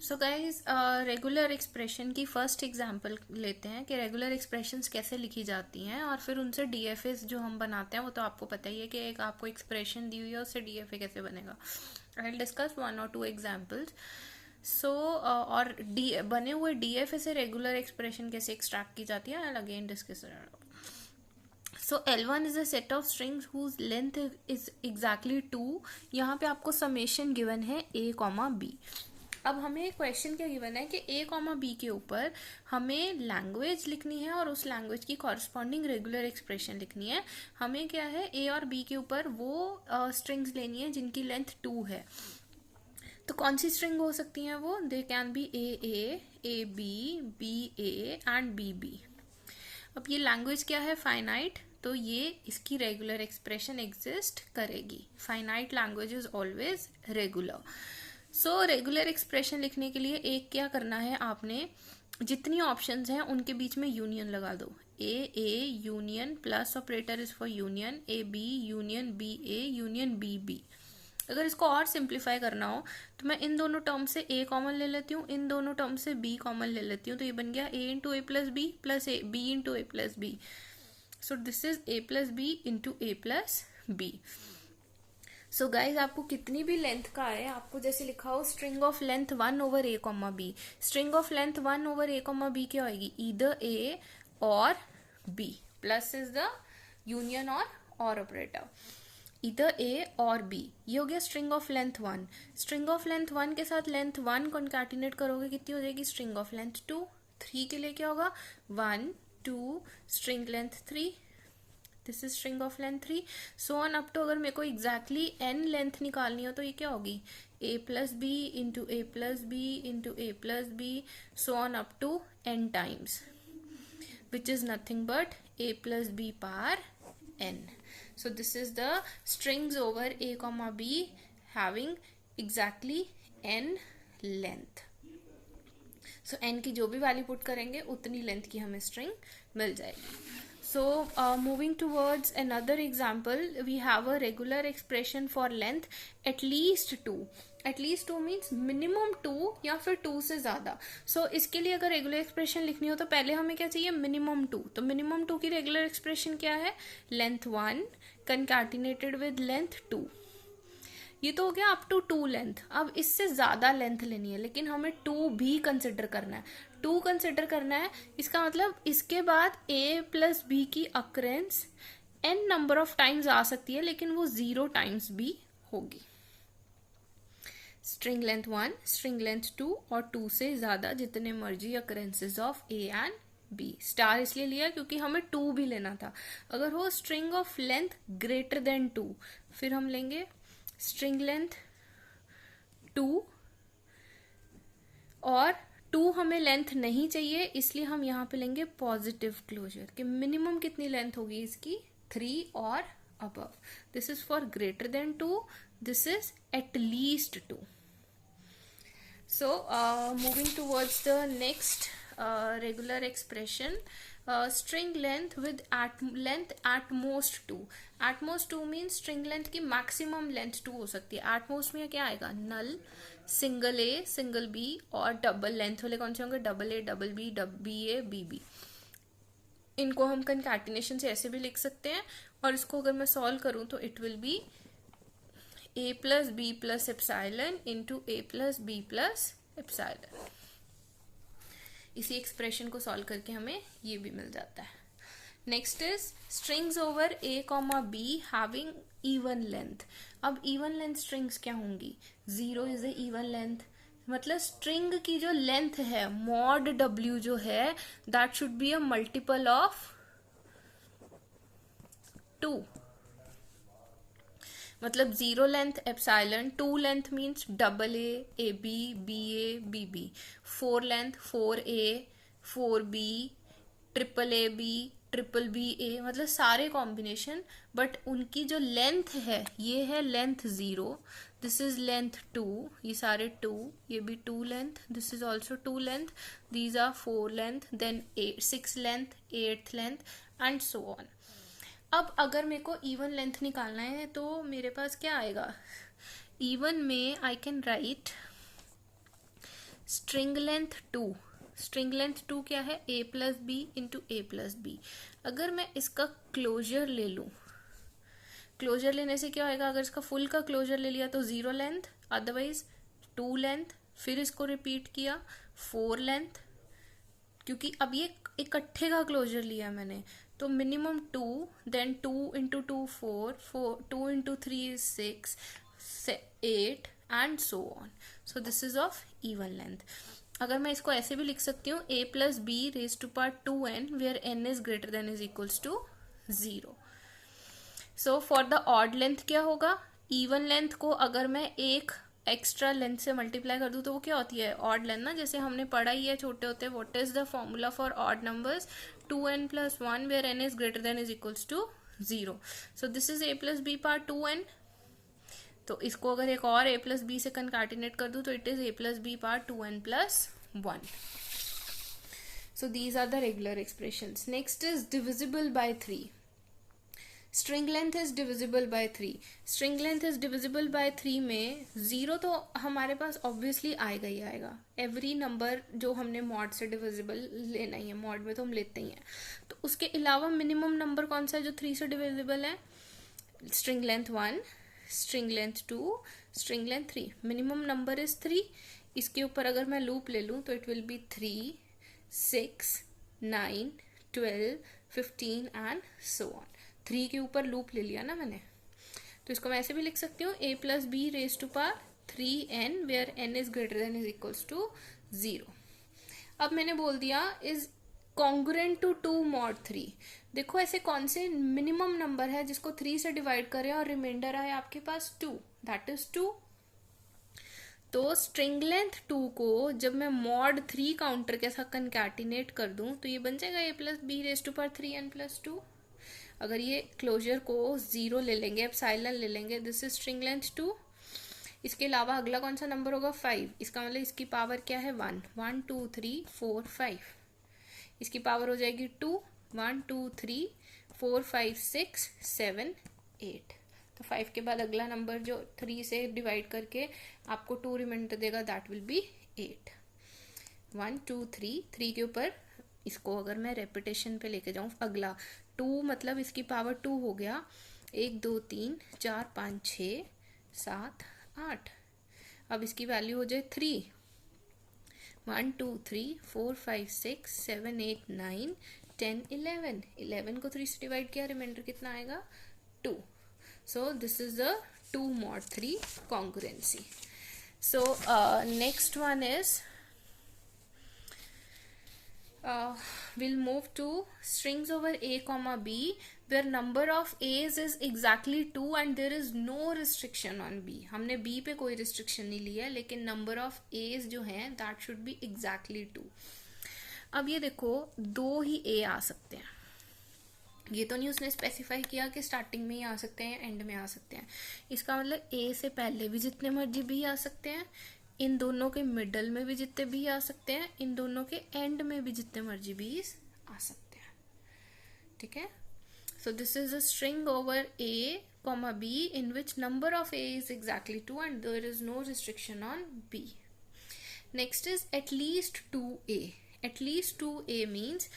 So guys regular expression की first example लेते हैं कि रेगुलर एक्सप्रेशंस कैसे लिखी जाती हैं, और फिर उनसे डीएफएस जो हम बनाते हैं वो तो आपको पता ही है कि एक आपको एक्सप्रेशन दी हुई है उससे डीएफए कैसे बनेगा. आई विल डिस्कस 1 और 2 एग्जांपल्स. सो और डी बने हुए डीएफए से रेगुलर एक्सप्रेशन कैसे एक्सट्रैक्ट की जाती है, I will again discuss. So L1 is a set of strings whose length is exactly 2. यहाँ पे आपको समेशन गिवन है a, b. अब हमें क्वेश्चन क्या गिवन है कि a, b के ऊपर हमें लैंग्वेज लिखनी है और उस लैंग्वेज की कॉरस्पॉन्डिंग रेगुलर एक्सप्रेशन लिखनी है. हमें क्या है, a और b के ऊपर वो स्ट्रिंग्स लेनी है जिनकी लेंथ 2 है. तो कौन सी स्ट्रिंग हो सकती हैं वो? They can be A B, B A and B B. अब ये लैंग्वेज क्या है? फाइनाइट. तो ये इसकी रेगुलर एक्सप्रेशन एग्जिस्ट करेगी. Finite language is always regular. So regular expression लिखने के लिए एक क्या करना है, आपने जितनी ऑप्शंस हैं उनके बीच में यूनियन लगा दो. A union plus operator is for union, A B union B A union B B. अगर इसको और सिंप्लीफाई करना हो तो मैं इन दोनों टर्म से a कॉमन ले लेती हूँ, इन दोनों टर्म से b कॉमन ले लेती हूँ. तो ये बन गया a into A plus B plus A B into A plus B. So this is a plus B into A plus B. So guys आपको कितनी भी लेंथ का है, आपको जैसे लिखा हो string of length 1 over a comma b. String of length 1 over a comma b क्या होगी? ईदर a और b. Plus is the union और ऑपरेटर. इधर ए और बी. ये हो गया string of length 1. String of length 1 के साथ लेंथ 1 कॉन्कैटिनेट करोगे, कितनी हो जाएगी? String of length 2. 3 के लिए क्या होगा? 1 2 string length 3. This is string of length 3. So on up to, अगर मेरे को एग्जैक्टली n लेंथ निकालनी हो तो ये क्या होगी? a plus B into A plus B into A plus B, so on up to n times, which is nothing but a plus B power n. So this is the strings over a comma b having exactly n length. So n की जो भी value put करेंगे उतनी length की हमें string मिल जाएगी. So moving towards another example, we have a regular expression for length at least 2. At least 2 means minimum 2 या फिर 2 से ज्यादा. So इसके लिए अगर रेगुलर एक्सप्रेशन लिखनी हो तो पहले हमें क्या चाहिए? मिनिमम 2. तो मिनिमम 2 की रेगुलर एक्सप्रेशन क्या है? Length 1 concatenated with length 2. ये तो हो गया अप टू 2 लेंथ. अब इससे ज्यादा लेंथ लेनी है लेकिन हमें 2 भी कंसिडर करना है. 2 कंसिडर करना है, इसका मतलब इसके बाद a प्लस बी की occurrence n number of times आ सकती है लेकिन वो 0 टाइम्स भी होगी. स्ट्रिंग लेंथ 1, स्ट्रिंग लेंथ 2 और 2 से ज्यादा जितने मर्जी occurrences of a and b. Star इसलिए लिया क्योंकि हमें 2 भी लेना था. अगर हो string of length greater than 2, फिर हम लेंगे स्ट्रिंग लेंथ 2, और 2 हमें लेंथ नहीं चाहिए इसलिए हम यहाँ पे लेंगे पॉजिटिव क्लोजर कि मिनिमम कितनी लेंथ होगी इसकी? 3 और above. This is for greater than 2, this is at least 2. So moving towards the next regular expression, string length with length at most 2. At most 2 means string length की maximum length 2 हो सकती है. at most में क्या आएगा? null, single a, single b और double length वाले कौन से होंगे? double a, double b, b a, b b. इनको हम concatenation से ऐसे भी लिख सकते हैं और इसको अगर मैं solve करूं तो it will be a plus B plus epsilon into A plus B plus epsilon. इसी एक्सप्रेशन को सॉल्व करके हमें ये भी मिल जाता है. Next is strings over a comma b having even length. अब इवन लेंथ स्ट्रिंग्स क्या होंगी? 0 इज ए इवन लेंथ. मतलब स्ट्रिंग की जो लेंथ है मॉड w जो है that should be a multiple of 2. मतलब 0 length epsilon, 2 length means double A B B A B B, 4 length 4a 4b, triple A B triple B A, मतलब सारे combination. But उनकी जो length है ये है लेंथ 0, दिस इज लेंथ 2, ये सारे 2, ये भी 2 length, this is also 2 length, these are 4 length, then 6 length, 8th length and so on. अब अगर मेरे को इवन लेंथ निकालना है तो मेरे पास क्या आएगा? इवन में I can write string length 2, string length 2 क्या है, a plus B into A plus B. अगर मैं इसका क्लोजर ले लूँ, क्लोजर लेने से क्या होगा, अगर इसका फुल का क्लोजर ले लिया तो 0 लेंथ, अदरवाइज 2 लेंथ, फिर इसको रिपीट किया 4 लेंथ, क्योंकि अब ये इकट्ठे का क्लोजर लिया मैंने, तो minimum 2, then 2 into 2 4, 2 into 3 is 6, 8 and so on. So this is of even length. अगर मैं इसको ऐसे भी लिख सकती हूँ a plus B raise to power 2n where n is greater than is equals to 0। So for the odd length क्या होगा, इवन लेंथ को अगर मैं एक एक्स्ट्रा लेंथ से मल्टीप्लाई कर दूं तो वो क्या होती है, ऑड लेंथ ना, जैसे हमने पढ़ा ही है छोटे होते। What is the formula for odd numbers, 2n plus 1 where n is greater than is equals to 0। So this is a plus B power 2n। तो इसको अगर एक और a प्लस बी से कंकार्टिनेट कर दूं तो it is a plus B power 2n plus 1। So these are the regular expressions. Next is divisible by 3. String length is divisible by 3. String length is divisible by 3 में 0 तो हमारे पास obviously आएगा ही आएगा। Every number जो हमने mod से divisible लेना ही है, mod में तो हम लेते ही हैं। तो उसके अलावा minimum number कौन सा है जो 3 से divisible है, string length 1, string length 2, string length 3। minimum number is 3। इसके ऊपर अगर मैं loop ले लूँ तो it will be 3, 6, 9, 12, 15 and so on. 3 के ऊपर लूप ले लिया ना मैंने, तो इसको मैं ऐसे भी लिख सकती हूँ a plus B raise to power 3n where n is greater than is equals to 0। अब मैंने बोल दिया इज कॉन्ग्रुएंट टू 2 mod 3। देखो ऐसे कौन से मिनिमम नंबर है जिसको 3 से डिवाइड करें और रिमाइंडर आए आपके पास 2, दैट इज 2। तो स्ट्रिंग लेंथ 2 को जब मैं मॉड 3 काउंटर के साथ कंकैटिनेट कर दूं तो ये बन जाएगा a plus B raise to power 3n plus 2। अगर ये क्लोजर को 0 ले लेंगे, एप्सिलॉन ले लेंगे, दिस इज स्ट्रिंग लेंथ 2। इसके अलावा अगला कौन सा नंबर होगा, 5। इसका मतलब इसकी पावर क्या है, 1, 1 2 3 4 5। इसकी पावर हो जाएगी 2, 1 2 3 4 5 6 7 8। तो 5 के बाद अगला नंबर जो 3 से डिवाइड करके आपको 2 रिमाइंडर देगा, दैट विल बी 8। 1 2 3, 3 के ऊपर इसको अगर मैं रेपिटेशन पे लेके जाऊं, अगला 2 मतलब इसकी पावर 2 हो गया, 1 2 3 4 5 6 7 8। अब इसकी वैल्यू हो जाए 3, 1 2 3 4 5 6 7 8 9 10 11। 11 को 3 से डिवाइड किया, रिमाइंडर कितना आएगा, 2। So this is the 2 mod 3 congruency. So next one is we'll move to strings over a comma b where number of a's is exactly 2 and there is no restriction on b. हमने b पे कोई restriction नहीं लिया, लेकिन number of a's जो हैं that should be exactly 2। अब ये देखो 2 ही a आ सकते हैं, ये तो नहीं उसने स्पेसिफाई किया कि स्टार्टिंग में ही आ सकते हैं एंड में आ सकते हैं। इसका मतलब ए से पहले भी जितने मर्जी भी आ सकते हैं, इन दोनों के मिडल में भी जितने भी आ सकते हैं, इन दोनों के एंड में भी जितने मर्जी भी आ सकते हैं। ठीक है, so this is a string over A comma B in which number of A is exactly 2 and there is no restriction on B. Next is at least 2a। At least 2a means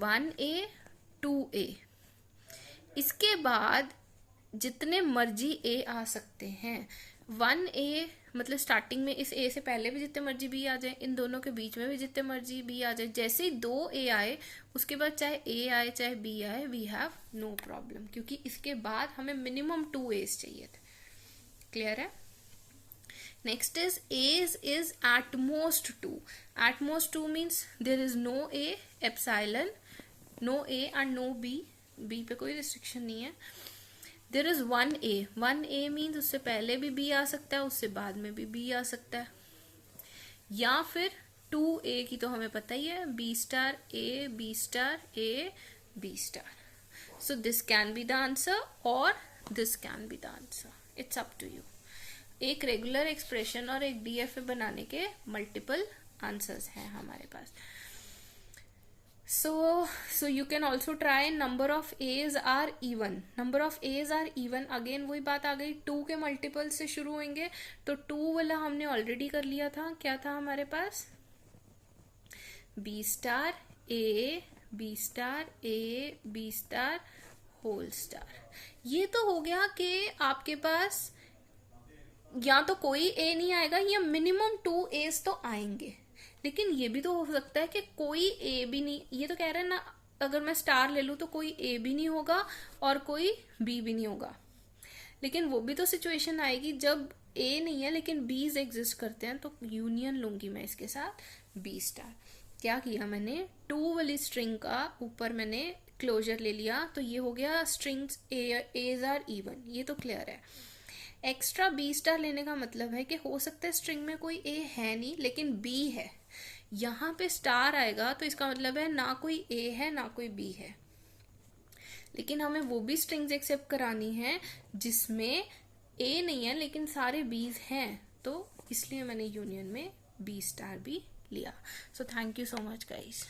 1a 2a। इसके बाद जितने मर्जी a आ सकते हैं, 1a मतलब starting में इस a से पहले भी जितने मर्जी b आ जाए, इन दोनों के बीच में भी जितने मर्जी b आ जाए, जैसे ही 2a आए उसके बाद चाहे a आए चाहे b आए, वी हैव नो प्रॉब्लम, क्योंकि इसके बाद हमें मिनिमम 2a's चाहिए थे। क्लियर है? Next is a's is at most 2। at most 2 means there is no a, epsilon, no A and no B, B पे कोई रिस्ट्रिक्शन नहीं है। There is 1a। 1a means उससे पहले भी b आ सकता है, उससे बाद में भी b आ सकता है, या फिर 2a की तो हमें पता ही है, b star a b star a b star. So this can be the answer और this can be the answer, it's up to you. एक रेगुलर एक्सप्रेशन और एक डीएफए बनाने के मल्टीपल आंसर्स हैं हमारे पास। So you can also try number of A's are even. Number of A's are even. Again वही बात आ गई, 2 के मल्टीपल से शुरू होंगे, तो 2 वाला हमने ऑलरेडी कर लिया था. क्या था हमारे पास? B star A, B star A, B star whole star. ये तो हो गया कि आपके पास या तो कोई A नहीं आएगा या मिनिमम 2 A's तो आएंगे. लेकिन ये भी तो हो सकता है कि कोई A भी नहीं. ये तो कह रहे हैं ना, अगर मैं स्टार ले लूँ तो कोई A भी नहीं होगा और कोई B भी नहीं होगा. लेकिन वो भी तो सिचुएशन आएगी जब A नहीं है लेकिन B's एग्जिस्ट करते हैं, तो यूनियन लूंगी मैं इसके साथ B स्टार. क्या किया मैंने? 2 वाली स्ट्रिंग का ऊपर मैंने क्लोजर ले लिया, तो ये हो गया स्ट्रिंग्स A's आर इवन. ये तो क्लियर है. एक्स्ट्रा B स्टार लेने का मतलब है कि हो सकता है स्ट्रिंग में कोई A है नहीं लेकिन B है. यहाँ पे स्टार आएगा तो इसका मतलब है ना कोई A है ना कोई B है. लेकिन हमें वो भी स्ट्रिंग्स एक्सेप्ट करानी है जिसमें A नहीं है लेकिन सारे B's हैं, तो इसलिए मैंने यूनियन में B स्टार भी लिया. So thank you so much guys.